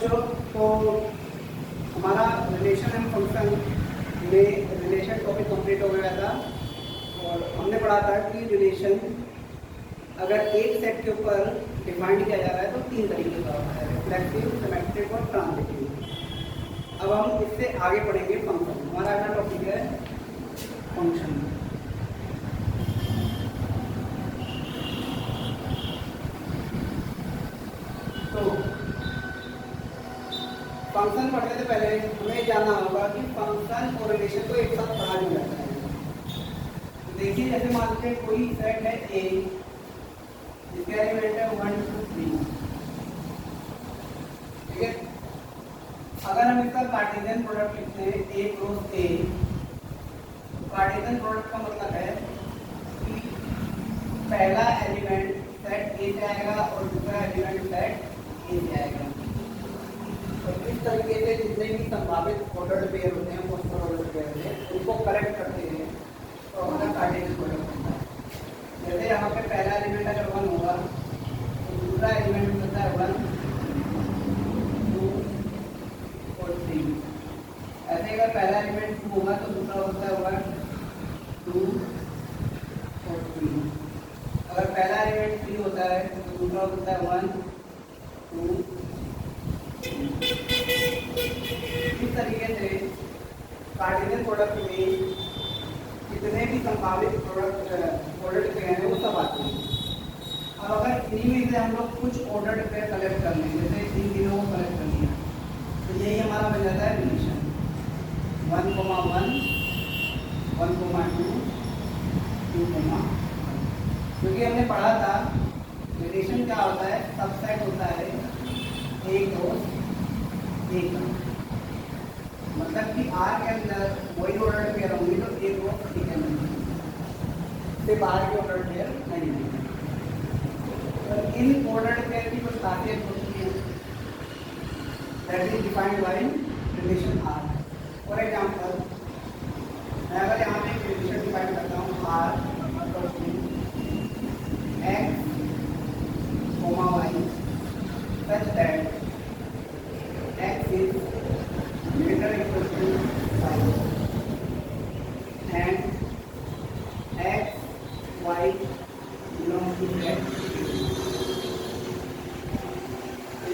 बच्चों, तो हमारा रिलेशन एंड फंक्शन में रिलेशन टॉपिक कंप्लीट हो गया था और हमने पढ़ा था कि रिलेशन अगर एक सेट के ऊपर डिफाइंड किया जा रहा है तो तीन तरीके का होता है, रिफ्लेक्सिव, सिमेट्रिक और ट्रांजिटिव। अब हम इससे आगे पढ़ेंगे फंक्शन। हमारा अगला टॉपिक है फंक्शन। तो फंक्शन पढ़ने से पहले हमें जानना होगा कि फंक्शन और रिलेशन को एक साथ पढ़ा नहीं जाता है। देखिए, जैसे मान लीजिए कोई सेट है ए जिसके एलिमेंट है 1 2 3, ठीक है। अगर हम इसका कार्टेशियन प्रोडक्ट लिखते हैं ए क्रॉस ए, तो कार्टेशियन प्रोडक्ट का मतलब है कि पहला एलिमेंट सेट ए से आएगा और दूसरा एलिमेंट सेट ए से आएगा। तो इस तरीके से जितने भी संभावित ऑर्डर्ड पेयर होते हैं, मोस्ट ऑर्डर्ड पेयर होते हैं, उनको कलेक्ट करते हैं तो हमारा कार्टेशियन प्रोडक्ट बनता है। जैसे यहाँ पे पहला एलिमेंट अगर 1 होगा तो दूसरा एलिमेंट होता है 1 2 और 3। ऐसे अगर पहला एलिमेंट 2 होगा तो दूसरा होता है 1 2 और 3। अगर पहला एलिमेंट 3 होता है तो दूसरा होता है 1 2 3। इस तरीके से कार्टेशियन प्रोडक्ट में जितने भी संभावित प्रोडक्ट ऑर्डर्ड पेयर हैं वो सब आते हैं। अब अगर इन्हीं में से हम लोग कुछ ऑर्डर्ड पेयर कलेक्ट कर लें, जैसे इन तीनों को कलेक्ट कर लिया, तो यही हमारा बन जाता है रिलेशन 1, 1 1, 2 2, क्योंकि हमने पढ़ा था रिलेशन क्या होता है, सबसेट होता है एक क्रॉस एक। मतलब कि आर के अंदर वही ऑर्डर पेयर होंगे तो एक रो ठीक है, से बाहर के ऑर्डर पेयर नहीं होंगे। तो इन ऑर्डर पेयर की कुछ खासियत होती है that is defined by relation R. For example, मैं अगर यहाँ पे एक रिलेशन डिफाइन करता हूँ R x comma y such that x is greater equal to 5 and x y belongs to x।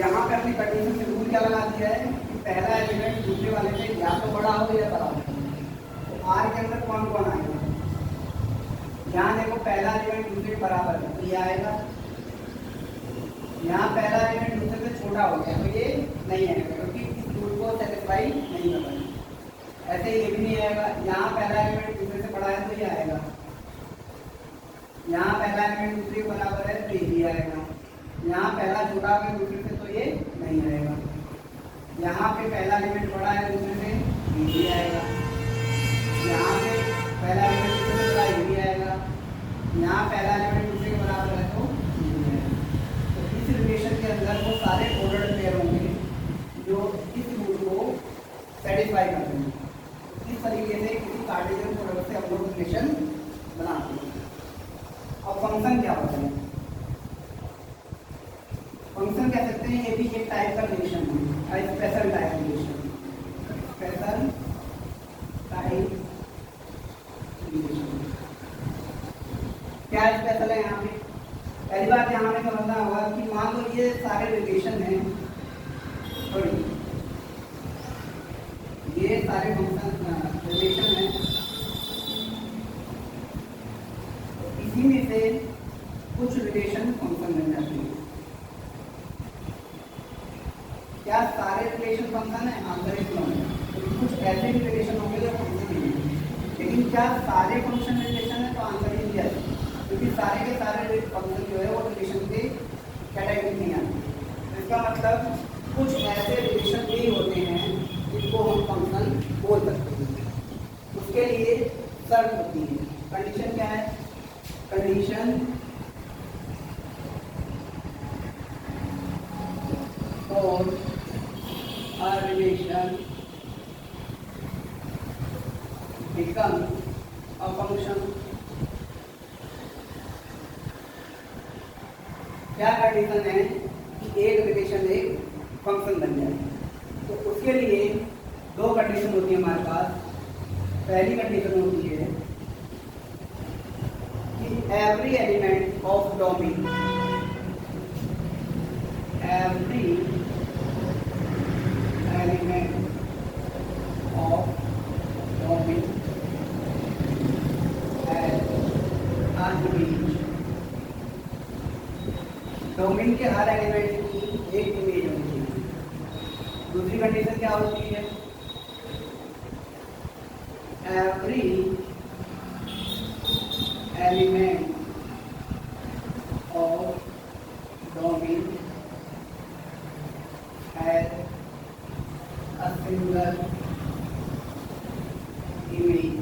यहाँ पे अपनी कंडीशन से रूल क्या लगा दिया है कि पहला एलिमेंट दूसरे वाले से या तो बड़ा हो या बड़ा हो। तो R के अंदर कौन कौन आएगा, यहाँ देखो पहला एलिमेंट दूसरे के बराबर है तो ये आएगा। यहाँ पहला एलिमेंट दूसरे से छोटा हो गया तो ये नहीं आएगा क्योंकि इस रूल को सेटिस्फाई नहीं कर पाएगा। ऐसे ये भी नहीं आएगा। यहाँ पहला एलिमेंट दूसरे से बड़ा है तो ये आएगा। यहाँ पहला एलिमेंट दूसरे के बराबर है तो ये भी आएगा। यहाँ पहला छोटा है दूसरे से तो ये नहीं आएगा। यहाँ पे पहला एलिमेंट बड़ा है दूसरे से ये भी आएगा। यहाँ पे पहला एलिमेंट दूसरे से बड़ा ये भी आएगा। यहाँ पहला एलिमेंट दूसरे के बराबर है तो इस रिलेशन के अंदर वो सारे ऑर्डर्ड पेयर होंगे जो इस रूल को सेटिस्फाई करते हैं। इस तरीके से किसी कार्टेशियन प्रोडक्ट से हम लोग रिलेशन बनाते हैं। अब फंक्शन क्या होता है, फंक्शन कह सकते हैं ये भी एक टाइप का रिलेशन है, special type relation. Special type relation क्या स्पेशल है यहाँ पे? पहली बात यहाँ हमें समझना होगा कि मान लो ये सारे रिलेशन हैं, सॉरी ये सारे फंक्शन रिलेशन हैं, इसी में से कुछ रिलेशन फंक्शन बन जाते हैं। क्या सारे रिलेशन फंक्शन है? Answer is no. कुछ ऐसे भी रिलेशन होंगे जो फंक्शन नहीं है, लेकिन क्या सारे फंक्शन रिलेशन है? तो आंसर इज यस, क्योंकि सारे के सारे फंक्शन जो है वो रिलेशन के कैटेगरी में आते हैं। इसका मतलब कुछ ऐसे रिलेशन भी होते हैं जिनको हम फंक्शन बोल सकते हैं। उसके लिए शर्त होती है। कंडीशन क्या है? Condition for a relation become a function. क्या कंडीशन है कि एक रिलेशन एक फंक्शन बन जाए। तो उसके लिए दो कंडीशन होती है हमारे पास। पहली कंडीशन होती है कि every element of domain, every element of domain has a image. Domain के हर एलिमेंट की एक इमेज होती है। दूसरी कंडीशन क्या होती है? Every element of domain has a single image.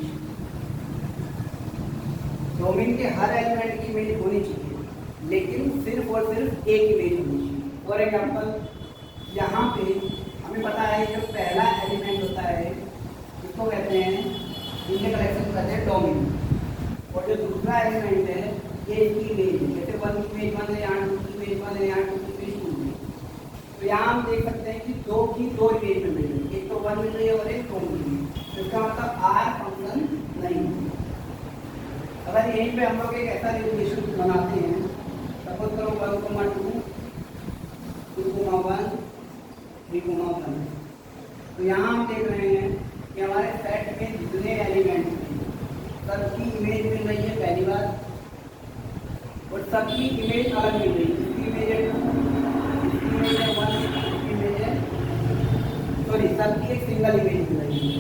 Domain के हर एलिमेंट की इमेज होनी चाहिए, लेकिन सिर्फ और सिर्फ एक इमेज होनी चाहिए। फॉर एग्जाम्पल, यहाँ पे हमें पता है जो पहला एलिमेंट होता है इसको कहते हैं, इनके कलेक्शन कहते हैं डोमेन, और जो दूसरा एलिमेंट है ये इसकी इमेज है। जैसे 1 की इमेज 1 है, यहाँ 2 की इमेज 1 है, यहाँ 2 की इमेज 2 है। तो यहाँ हम देख सकते हैं कि दो की दो इमेज मिल रही है, एक तो 1 मिल रही है और एक 2 मिल रही है। तो इसका मतलब आर फंक्शन नहीं है। अगर यहीं पे हम लोग एक ऐसा रिलेशन बनाते हैं, सपोज करो 1, 2, 2, 1, 3, 1, तो यहाँ हम देख रहे हैं कि हमारे सेट में जितने एलिमेंट हैं सबकी इमेज मिल रही है पहली बार, और सबकी इमेज अलग मिल रही है। इसकी इमेज है 2, इसकी इमेज है 1, इसकी इमेज है, सॉरी, सबकी एक सिंगल इमेज मिल रही है।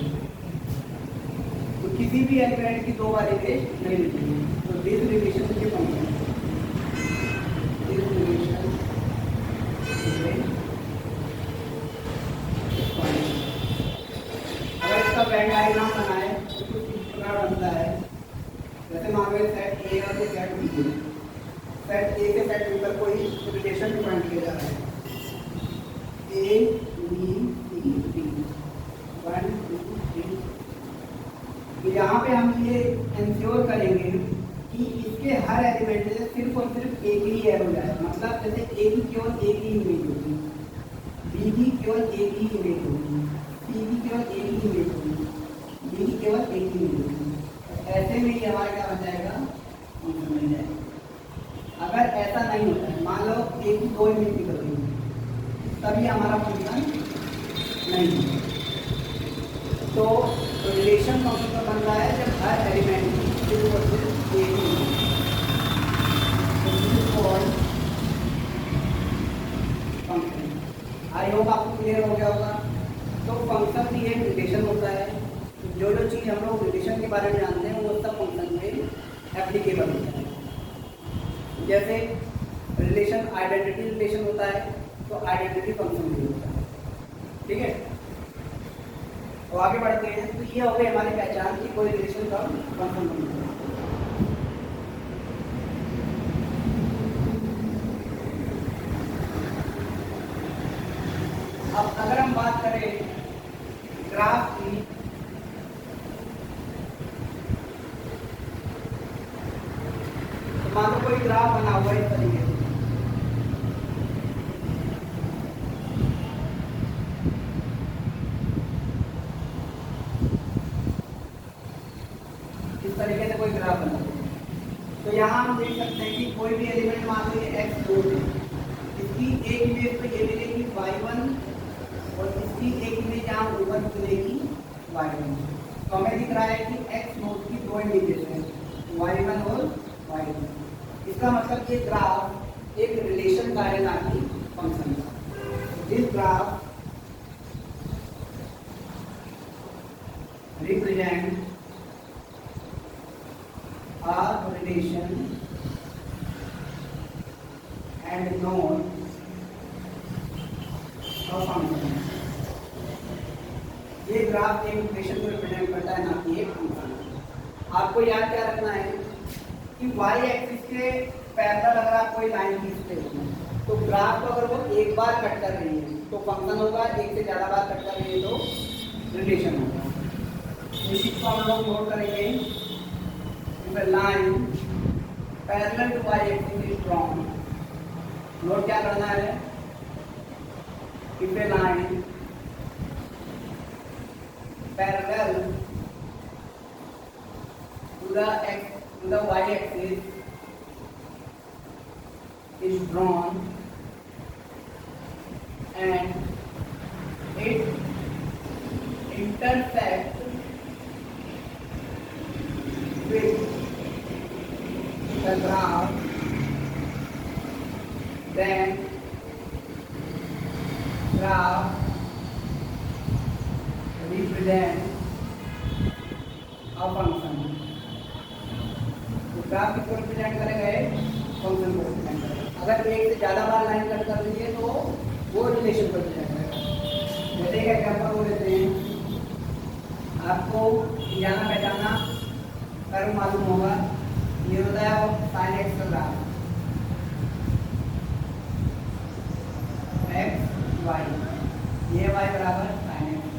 तो किसी भी एलिमेंट की दो बार इमेज नहीं मिलती है। तो दिस रिलेशन के function, this relation Venn diagram बनाए तो कुछ इस प्रकार बनता है। जैसे मान लो सेट ए और सेट बी है, सेट ए के सेट बी पर कोई रिलेशन डिफाइन किया जा रहा है, ए बी सी डी 1 2 3। तो यहाँ पे हम ये इंश्योर करेंगे कि इसके हर एलिमेंट से सिर्फ और सिर्फ एक ही एरो जाए। मतलब जैसे ए की केवल एक ही इमेज होगी, बी की केवल एक ही इमेज होगी, सी की केवल एक ही इमेज होगी, डी की केवल एक ही इमेज होगी। ऐसे में ही हमारा क्या बन जाएगा? फंक्शन बन जाएगा। अगर ऐसा नहीं होता है, मान लो ए की दो इमेज निकल रही है, तभी हमारा फंक्शन नहीं है। तो रिलेशन फंक्शन का बन रहा है जब हर एलिमेंट की सिर्फ और सिर्फ एक ही इमेज। आई होप आपको क्लियर हो गया होगा। तो फंक्शन भी एक रिलेशन होता है। जो जो चीज़ हम लोग रिलेशन के बारे में जानते हैं वो सब फंक्शन में एप्लीकेबल होता है। जैसे रिलेशन आइडेंटिटी रिलेशन होता है, तो आइडेंटिटी फंक्शन भी होता है। ठीक है, तो आगे बढ़ते हैं। तो ये हो गई हमारी पहचान की कोई रिलेशन का फंक्शन बनता है। अब अगर हम बात करें ग्राफ की, तो मान लो कोई ग्राफ बना हुआ है इस तरीके से, इस तरीके से कोई ग्राफ बना हुआ है। तो यहाँ हम देख सकते हैं कि कोई भी एलिमेंट मान लीजिए एक्स 2 है, इसकी एक इमेज तो ये मिलेगी y1 और इसकी एक इमेज यहाँ ऊपर मिलेगी y1। तो हमें दिख रहा है कि x नोड की दो इमेजेस हैं, y1 और y2। इसका मतलब ये ग्राफ एक रिलेशन का है, ना कि फंक्शन का। This graph represent a relation and not a function। ये ग्राफ एक रिलेशन को रिप्रेजेंट करता है, ना कि एक फंक्शन। आपको याद क्या रखना है कि y एक्सिस के पैरेलल अगर आप कोई लाइन खींचते हो तो ग्राफ को अगर वो एक बार कट कर रही है तो फंक्शन होगा, एक से ज़्यादा बार कट कर रही है तो रिलेशन होगा। इस चीज़ को हम लोग नोट करेंगे। The line parallel to y axis is drawn। Note क्या करना है? if a line parallel to the y-axis is drawn and it intersects with the graph, then graph represents a function. तो ग्राफ किसको represent करेंगे? Function को represent करेंगे। अगर एक से ज़्यादा बार लाइन कट कर दीजिए तो वो रिलेशन को रिप्रेजेंट करेगा। जैसे एक एग्जाम्पल वो लेते हैं, आपको जाना पहचाना कर्व मालूम होगा, ये होता है साइन एक्स का ग्राफ, एक्स वाई, ये वाई बराबर साइन एक्स।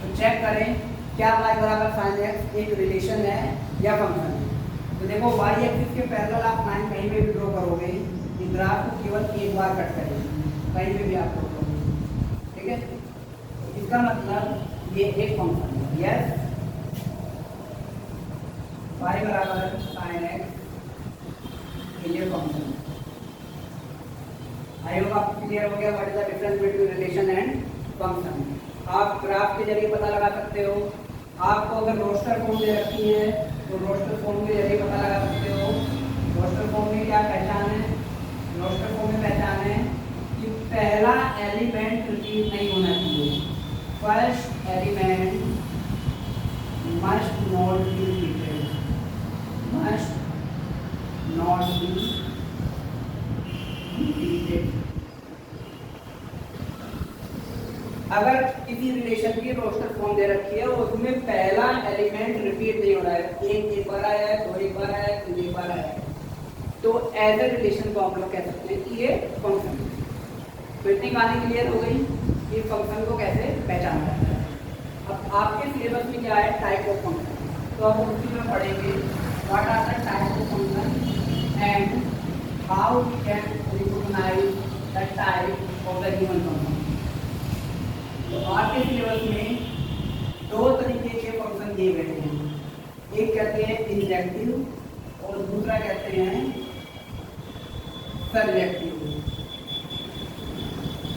तो चेक करें क्या वाई बराबर साइन एक्स एक रिलेशन है या फंक्शन है। तो देखो वाई एक्सिस के पैरेलल आप लाइन कहीं पे भी ड्रॉ करोगे, इस ग्राफ को केवल एक बार कट करेंगे, कहीं पे भी आप ड्रॉ करोगे, ठीक है। इसका मतलब ये एक फंक्शन है, यस, वाई बराबर साइन एक्स, ये फंक्शन है। आई होप आपको क्लियर हो गया what is the difference between relation and function. आप ग्राफ के जरिए पता लगा सकते हो, आपको अगर रोस्टर फॉर्म दे रखी है तो रोस्टर फॉर्म के जरिए पता लगा सकते हो। रोस्टर फॉर्म में क्या पहचान है? रोस्टर फॉर्म में पहचान है कि पहला एलिमेंट रिपीट नहीं होना चाहिए, first element must not be repeated, must not be repeated. अगर किसी रिलेशन की रोस्टर फॉर्म दे रखी है उसमें पहला एलिमेंट रिपीट नहीं हो रहा है, एक बार आया है, दो एक बार आया है, तीन एक बार आया है, तो एज ए रिलेशन को आप लोग कह सकते हैं कि ये फंक्शन है। तो इतनी कहानी क्लियर हो गई कि फंक्शन को कैसे पहचाना जाता है। अब आपके सिलेबस में क्या है? Type of function. तो आप उसी में पढ़ेंगे what are the type of function and how we can recognise the type of the given function. तो आपके सिलेबस में दो तरीके के फंक्शन दिए गए हैं, एक कहते हैं इंजेक्टिव और दूसरा कहते हैं सर्जेक्टिव।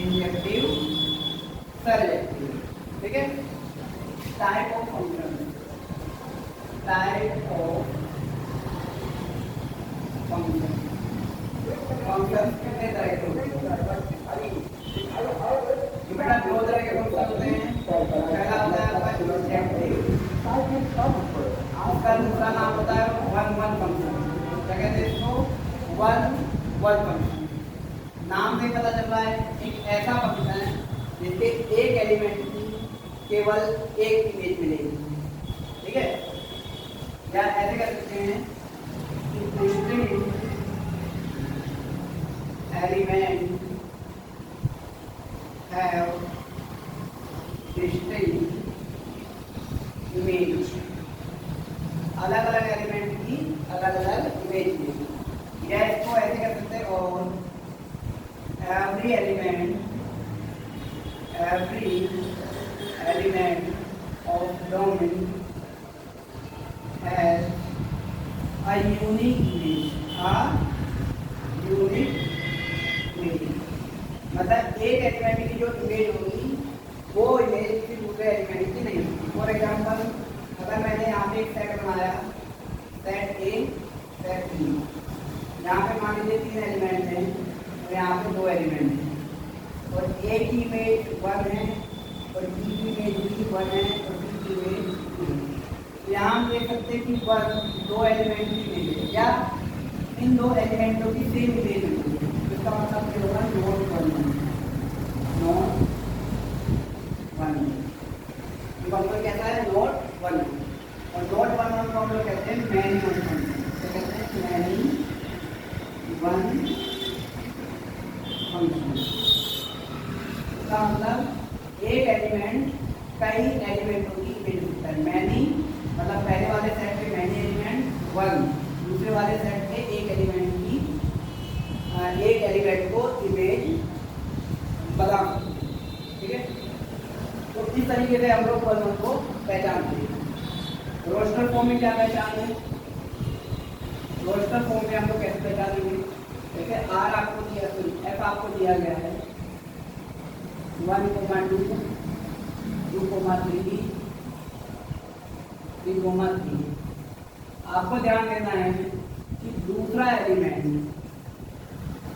इंजेक्टिव, सर्जेक्टिव, ठीक है। Type of function, type of function, function कितने तरह के होते हैं? बेटा दो तरह के फंक्शन होते हैं, पहला होता है आपका इंजेक्टिव, उसका दूसरा नाम होता है वन वन फंक्शन। क्या कहते हैं इसको? One one function. नाम से पता चल रहा है एक ऐसा फंक्शन है जिसके एक एलिमेंट की केवल एक इमेज मिलेगी, ठीक है। या ऐसे कर सकते हैं कि distinct element have distinct image, अलग अलग एलिमेंट की अलग अलग इमेज मिलेगी। या इसको ऐसे कर सकते हैं और every element of domain has a unique image, मतलब एक एलिमेंट की जो इमेज होगी वो इमेज किसी दूसरे एलिमेंट की नहीं होगी। फॉर एग्जांपल अगर मैंने यहाँ पे एक सेट बनाया, सेट ए, सेट बी, यहाँ पे मान लीजिए 3 एलिमेंट हैं और यहाँ पे 2 एलिमेंट हैं, और ए की इमेज 1 है और बी की इमेज भी 1 है और सी की इमेज 2 है। यहाँ हम देख सकते हैं कि 2 एलिमेंट की इमेज है, या इन 2 एलिमेंटों की सेम इमेज होगी। इसका मतलब ये होगा नोट 1 नोट 1। ये फंक्शन कैसा है? नोट 1। और नोट 1 को हम लोग कहते हैं मैनी वन फंक्शन। तो कहते हैं मैनी वन फंक्शन। इसका मतलब एक एलिमेंट कई एलिमेंटों की इमेज होता है। मैनी मतलब पहले वाले सेट पे मैनी एलिमेंट 1, दूसरे वाले सेट पे एक एलिमेंट को इमेज बता सकते हैं। हम लोग वन को पहचानते हैं। रोस्टर फॉर्म में क्या पहचान है? रोस्टर फॉर्म में हम लोग कैसे पहचानेंगे? जैसे आर आपको दिया, एफ आपको दिया गया है 1,2, 2,3, 3,3। आपको ध्यान देना है कि दूसरा एलिमेंट,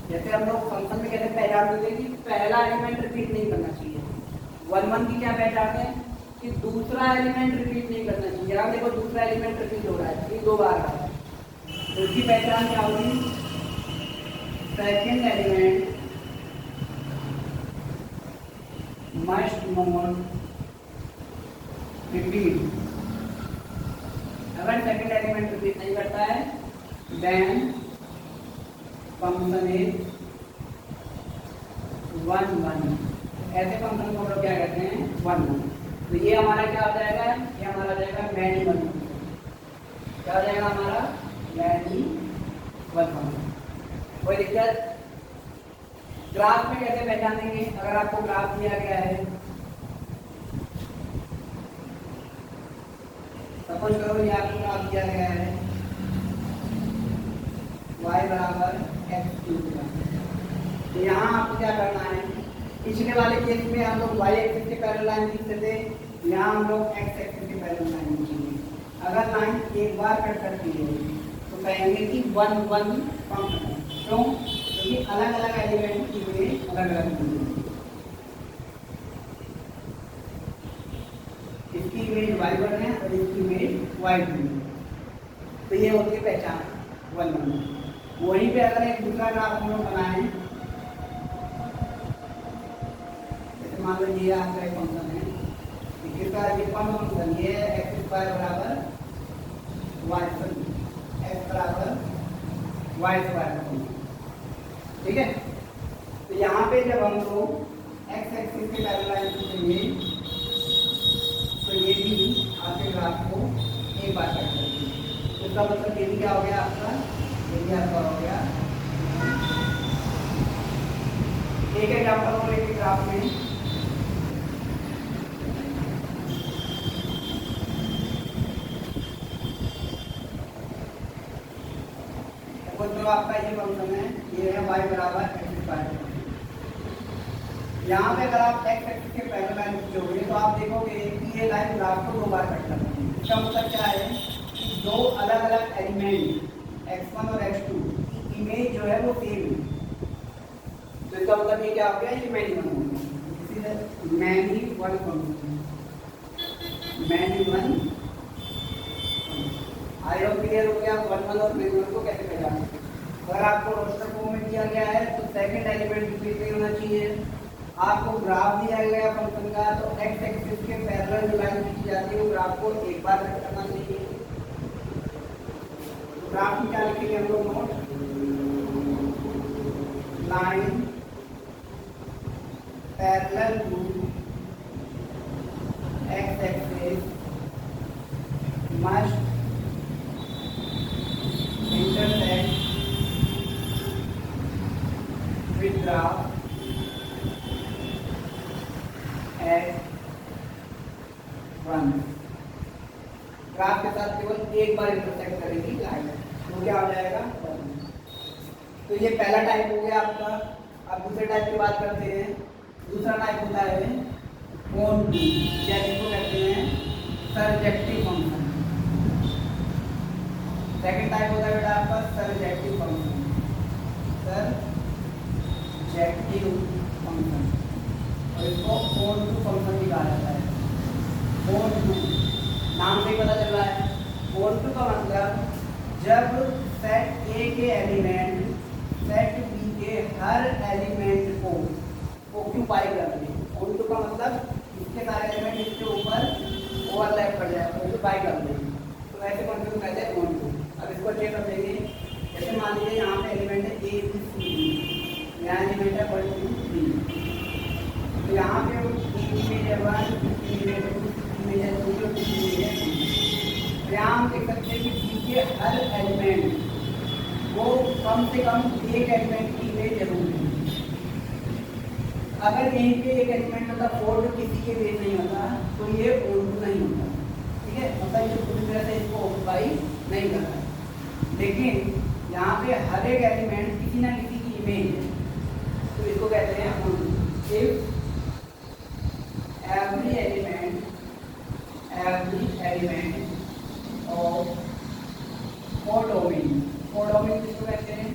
जैसे हम लोग फंक्शन में कैसे पहचान देते हैं कि पहला एलिमेंट रिपीट नहीं करना चाहिए। 1 की क्या पहचान है कि दूसरा एलिमेंट रिपीट नहीं करना चाहिए। यहाँ देखो दूसरा एलिमेंट रिपीट हो रहा है, ये 2 बार आ रहा है, तो इसकी पहचान क्या होगी? Second element must not repeat. अगर सेकेंड एलिमेंट रिपीट नहीं करता है देन फंक्शन इज 1 1। ऐसे फंक्शन को हम लोग क्या कहते हैं? 1 1। तो ये हमारा क्या हो जाएगा? ये हमारा जाएगा मैनी 1। क्या हो जाएगा हमारा? Many 1 function. कोई दिक्कत? ग्राफ में कैसे पहचानेंगे? अगर आपको ग्राफ दिया गया है, सपोज करो ये आपको ग्राफ दिया गया है y बराबर x3। तो यहाँ आपको क्या करना है? पिछले वाले केस में हम लोग y एक्सिस के पैरेलल लाइन खींचते थे, यहाँ हम लोग x एक्सिस के पैरेलल लाइन खींचेंगे। अगर लाइन एक बार कट करती है तो कहेंगे कि 1 1 फंक्शन है। क्यों? क्योंकि अलग अलग एलिमेंट की इमेज अलग अलग होगी। इसकी इमेज y1 है और इसकी इमेज y2 है। तो ये होती है पहचान 1 1। वहीं पे अगर एक दूसरा ग्राफ हम लोग बनाएं, जैसे मान लो ये आपका एक फंक्शन है, इसका ये फंक्शन ये x² बराबर y, x बराबर y²। ठीक है? तो यहाँ पे जब हम लोग x एक्सिस के पैरेलल लाइन खींचेंगे तो ये भी आपके ग्राफ को एक बार कट करेंगे। इसका मतलब ये भी क्या हो गया आपका? ये भी आपका हो गया। एक एग्जाम्पल और एक ग्राफ में तो आपका ये फंक्शन है, ये है y बराबर x²। यहाँ पे अगर आप x एक्सिस के पैरेलल लाइन खींचोगे तो आप देखोगे कि ये लाइन ग्राफ को 2 बार कट करती है। इसका मतलब क्या है कि 2 अलग अलग एलिमेंट x1 और x2 की इमेज जो है वो सेम है। तो इसका मतलब ये क्या हो गया? ये मैनी 1 हो गया। इसीलिए many 1 function, many 1। I hope clear हो गया 1 1 और मैनी 1 को कैसे पहचानें। अगर आपको रोस्टर फॉर्म में दिया गया है तो सेकंड एलिमेंट रिपीट नहीं होना चाहिए। आपको ग्राफ दिया गया फंक्शन का तो x एक्सिस के पैरेलल जो लाइन खींची जाती है वो ग्राफ को एक बार कट करना चाहिए। तो ग्राफ में क्या लिखेंगे हम लोग? Note line parallel to x axis must intersect with graph at 1। ग्राफ के साथ केवल एक बार इंटरसेक्ट करेगी लाइन, तो क्या हो जाएगा? 1। तो ये पहला टाइप हो गया आपका। अब दूसरे टाइप की बात करते हैं। दूसरा टाइप होता है कोन 2, या जिसको कहते हैं सरजेक्टिव फंक्शन। सेकंड टाइप होता है बेटा आपका सरजेक्टिव फंक्शन, सरजेक्टिव फंक्शन, और इसको कोन 2 फंक्शन भी कहा जाता है। कोन 2 नाम से ही पता चल रहा है। कोन 2 का मतलब जब सेट ए के एलिमेंट सेट बी के हर एलिमेंट को ऑक्यूपाई कर ले। कोन 2 का मतलब इसके सारे एलिमेंट इसके ऊपर ओवरलैप कर जाए, ऑक्यूपाई कर ले, तो ऐसे फंक्शन को कहते हैं कोन 2। अब इसको अच्छे समझेंगे। जैसे मान लीजिए यहाँ पे एलिमेंट है ए बी सी डी, यहाँ एलिमेंट है 1 2 3। तो यहाँ पे इमेज है 1, इमेज है 2, इमेज है 3 और इमेज है 3। तो यहाँ हम देख सकते हैं कि बी के हर एलिमेंट वो कम से कम एक एलिमेंट की इमेज जरूर है। अगर कहीं पे एक एलिमेंट होता 4 जो किसी के बेस नहीं होता तो ये ऑन टू नहीं होता, ठीक है, मतलब ये पूरी तरह से इसको ऑक्यूपाई नहीं करता। लेकिन यहाँ पे हर एक एलिमेंट किसी ना किसी की इमेज है, तो इसको कहते हैं onto. If every element of codomain, codomain किसको कहते हैं,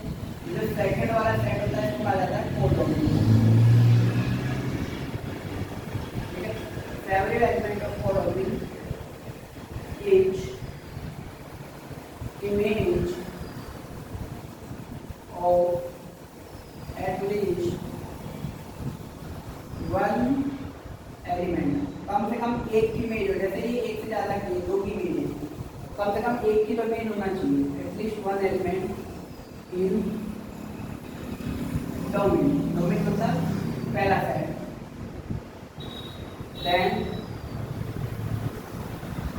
जो सेकंड वाला सेट होता है इसको कहा जाता है कोडोमेन, ठीक है। every element of codomain is image of at least one element, कम से कम एक की इमेज हो, जैसे ये एक से ज्यादा की 2 की इमेज है, कम से कम एक की तो इमेज होना चाहिए, at least one element in domain. Domain मतलब पहला सेट, then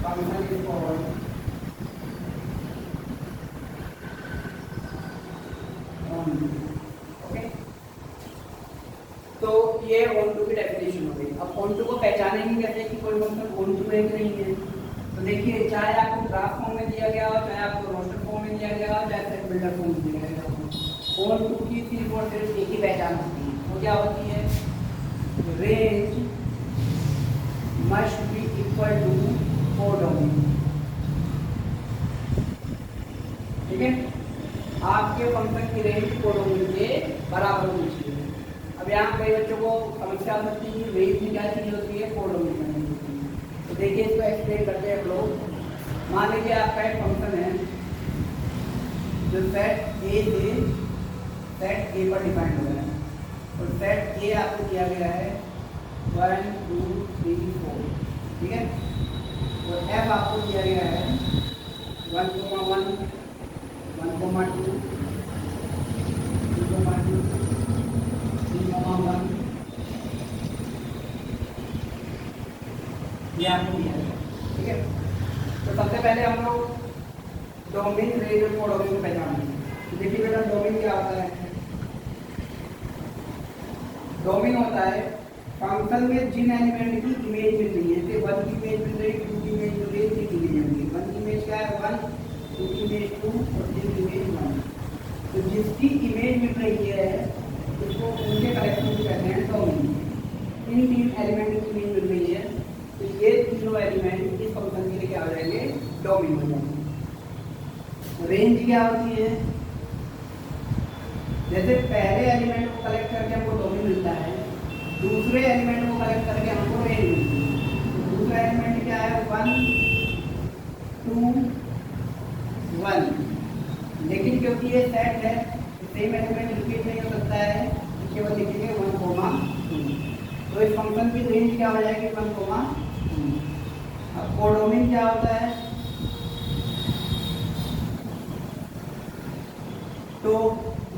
function is called onto. तो ये ऑन टू की डेफिनेशन हो गई। अब ऑन टू को पहचानेंगे कैसे कि कोई फंक्शन ऑन टू है कि नहीं है। तो देखिए, चाहे आपको ग्राफ फॉर्म में दिया गया हो, चाहे आपको रोस्टर फॉर्म में दिया गया हो, चाहे सेट बिल्डर फॉर्म में दिया गया हो, ऑन टू की सिर्फ और सिर्फ एक ही पहचान होती है। वो क्या होती है, range must be equal to codomain, ठीक है। आपके फंक्शन की रेंज कोडोमेन के बराबर होनी चाहिए। अब यहाँ कई बच्चों को समस्या होती है कि रेंज में क्या चीज होती है, कोडोमेन। तो देखिए, इसको एक्सप्लेन करते हैं लोग। मान लीजिए आपका एक फंक्शन है जो सेट ए से सेट ए पर डिफाइंड हो गया है, और सेट ए आपको दिया गया है 1 2 3 4, ठीक है। और एफ आपको दिया गया है 1 1 1 2 ये आपको दिया है, ठीक है। तो सबसे पहले हम लोग डोमेन, रेंज और कोडोमेन को पहचानेंगे। देखिए बेटा, डोमेन क्या होता है, डोमेन होता है फंक्शन में जिन एलिमेंट की इमेज मिल रही है, जैसे 1 की इमेज मिल रही है, 2 की इमेज मिल रही है, 3 की इमेज मिल रही है। 1 की इमेज क्या है 1, 2 की इमेज 2 और 3 की इमेज 1। तो जिसकी इमेज मिल रही है उसको उनके कलेक्शन को कहते हैं डोमेन। इन 3 एलिमेंट की इमेज मिल रही है, तो ये तीनों एलिमेंट इस फंक्शन के लिए क्या हो जाएंगे, डोमेन हो जाएंगे। रेंज क्या होती है, जैसे पहले एलिमेंट को कलेक्ट करके हमको डोमेन मिलता है, दूसरे एलिमेंट को कलेक्ट करके हमको रेंज मिलती है। तो दूसरा एलिमेंट क्या है 1 2 1, लेकिन क्योंकि ये सेट है सेम एलिमेंट रिपीट नहीं हो सकता है, केवल लिखेंगे 1 2। तो इस फंक्शन की रेंज क्या हो जाएगी 1 2। अब कोडोमेन क्या होता है, तो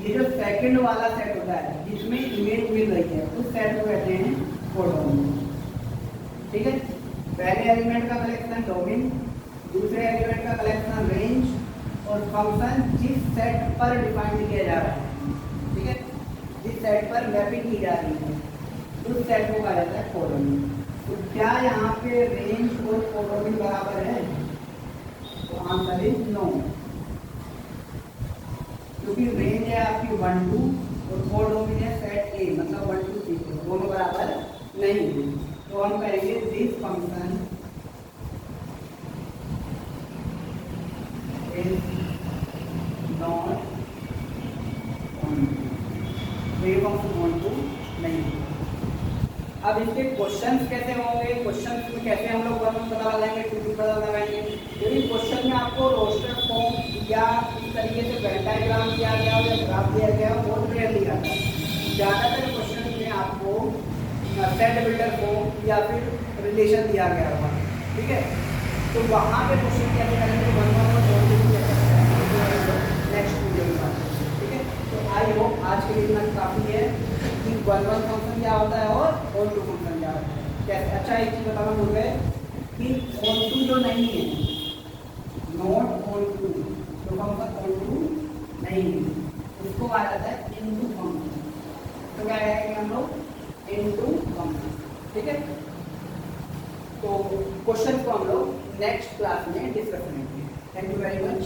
ये जो सेकंड वाला सेट होता है जिसमें इमेज मिल रही है उस सेट को कहते हैं कोडोमेन, ठीक है। पहले एलिमेंट का कलेक्शन डोमेन, दूसरे एलिमेंट का कलेक्शन रेंज, और फंक्शन जिस सेट पर डिफाइन किया जा रहा है, ठीक है, जिस सेट पर मैपिंग की जा रही है उस सेट को कहा जाता है कोडोमेन। तो क्या यहाँ पे रेंज और कोडोमेन बराबर है, तो आंसर इज नो, क्योंकि रेंज है आपकी 1 2 और कोडोमेन है सेट ए, मतलब 1 2 3 4, दोनों बराबर नहीं है। तो हम कहेंगे this function is not onto, ये फंक्शन ऑन टू नहीं है। अब इसके क्वेश्चंस कैसे होंगे, क्वेश्चंस में कैसे हम लोग पता लगाएंगे, टू पता लगाएंगे। यदि क्वेश्चन में आपको रोस्टर फॉर्म या इस तरीके से वेन डायग्राम दिया गया हो या ग्राफ दिया गया हो, बहुत रेयरली आता है। ज़्यादातर क्वेश्चन में आपको सेट बिल्डर फॉर्म या फिर रिलेशन दिया गया होगा, ठीक है। तो वहाँ पे क्वेश्चन कैसे करेंगे, नेक्स्ट वीडियो में बात, ठीक है। तो आई होप आज के लिए इतना काफ़ी है कि 1 1 फंक्शन क्या होता है और ऑन टू फंक्शन क्या होता है। कैसे, अच्छा एक चीज़ बताना भूल गए कि ऑन टू जो नहीं है, नॉट ऑन टू, जो फंक्शन ऑन टू नहीं है उसको कहा जाता है इनटू फंक्शन। तो क्या कहेंगे हम लोग, इनटू कॉम्प्लेक्स, ठीक है। तो क्वेश्चन को हम लोग नेक्स्ट क्लास में डिस्कस करेंगे। Thank you very much.